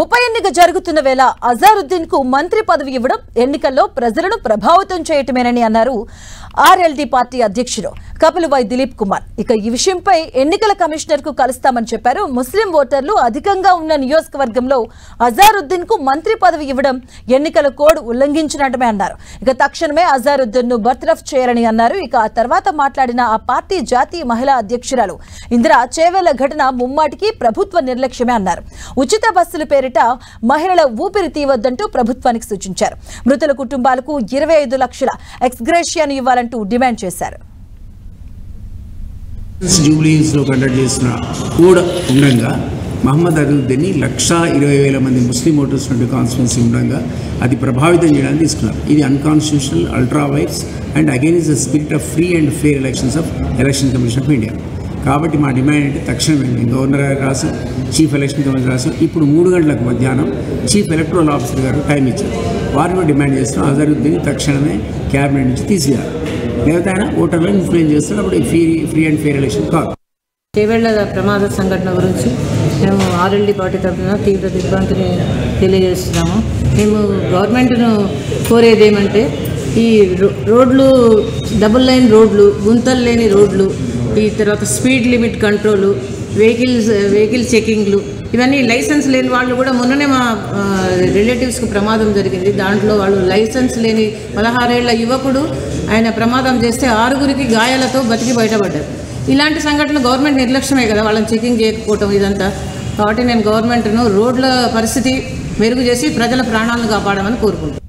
ఉప ఎన్నిక జరుగుతున్న వేళ అజారుద్దీన్ కు మంత్రి పదవి ఇవ్వడం ఎన్నికల్లో ప్రజలను ప్రభావితం చేయటమేనని అన్నారు ఆర్ఎల్డీ పార్టీ అధ్యక్షుడు కపిలవై దిలీప్ కుమార్. ఇక ఈ విషయంపై ఎన్నికల కమిషనర్ కు కలుస్తామని చెప్పారు. ముస్లిం ఓటర్లు అధికంగా ఉన్న నియోజకవర్గంలో అజారుద్దీన్ కు మంత్రి పదవి ఇవ్వడం ఎన్నికల కోడ్ ఉల్లంఘించినట్టమే అన్నారు. ఇక తక్షణమే అజారుద్దీన్ ను బర్తరఫ్ చేయాలని అన్నారు. ఇక ఆ తర్వాత మాట్లాడిన ఆ పార్టీ జాతీయ మహిళా అధ్యక్షురాలు ఇందిరా చేవేళ్ల ఘటన ముమ్మాటికి ప్రభుత్వ నిర్లక్ష్యమే అన్నారు. ఉచిత బస్సుల పేరిట మహిళల ఊపిరి తీయవద్దంటూ ప్రభుత్వానికి సూచించారు. మృతుల కుటుంబాలకు 25 లక్షల ఎక్స్గ్రేషియాను ఇవ్వాలంటూ డిమాండ్ చేశారు. జూబ్లీస్ లో కండక్ట్ చేసిన కూడా ఉండగా మహమ్మద్ అజారుద్దీన్ 1,20,000 మంది ముస్లిం ఓటర్స్ నుండి కాన్స్టిట్యున్సీ ఉండగా అది ప్రభావితం చేయడానికి తీసుకున్నారు. ఇది unconstitutional, ultra wires and against the spirit of free and fair elections of election commission of India. కాబట్టి మా డిమాండ్ అంటే తక్షణమే గవర్నర్ గారు రాసాం, చీఫ్ ఎలక్షన్ కమిషనర్ రాసాం. ఇప్పుడు 3 గంటలకు మధ్యాహ్నం చీఫ్ ఎలక్టరల్ ఆఫీసర్ గారు టైం ఇచ్చారు. వారిని డిమాండ్ చేస్తున్నాం అజారుద్దీన్ తక్షణమే క్యాబినెట్ నుంచి తీసేయాలి. లేకపోతే ఆయన ఓటర్లను ఇన్ఫ్లుయెన్స్ చేస్తారు. అప్పుడు ఫ్రీ అండ్ ఫెయిర్ ఎలక్షన్ కాదు. చేవేళ్ల ప్రమాద సంఘటన గురించి మేము ఆర్ఎల్డీ పార్టీ తరఫున తీవ్ర దిగ్భ్రాంతిని తెలియజేస్తున్నాము. మేము గవర్నమెంట్ను కోరేది ఏమంటే ఈ రోడ్లు, డబుల్ లైన్ రోడ్లు, గుంతలు లేని రోడ్లు, ఈ తర్వాత స్పీడ్ లిమిట్ కంట్రోలు, వెహికల్ చెకింగ్లు, ఇవన్నీ లైసెన్స్ లేని వాళ్ళు కూడా మొన్ననే మా రిలేటివ్స్కి ప్రమాదం జరిగింది. దాంట్లో వాళ్ళు లైసెన్స్ లేని 16 ఏళ్ల యువకుడు ఆయన ప్రమాదం చేస్తే 6గురికి గాయాలతో బతికి బయటపడ్డారు. ఇలాంటి సంఘటనలు గవర్నమెంట్ నిర్లక్ష్యమే కదా, వాళ్ళని చెకింగ్ చేయకపోవటం ఇదంతా. కాబట్టి నేను గవర్నమెంట్ను రోడ్ల పరిస్థితి మెరుగు చేసి ప్రజల ప్రాణాలను కాపాడమని కోరుకుంటున్నాను.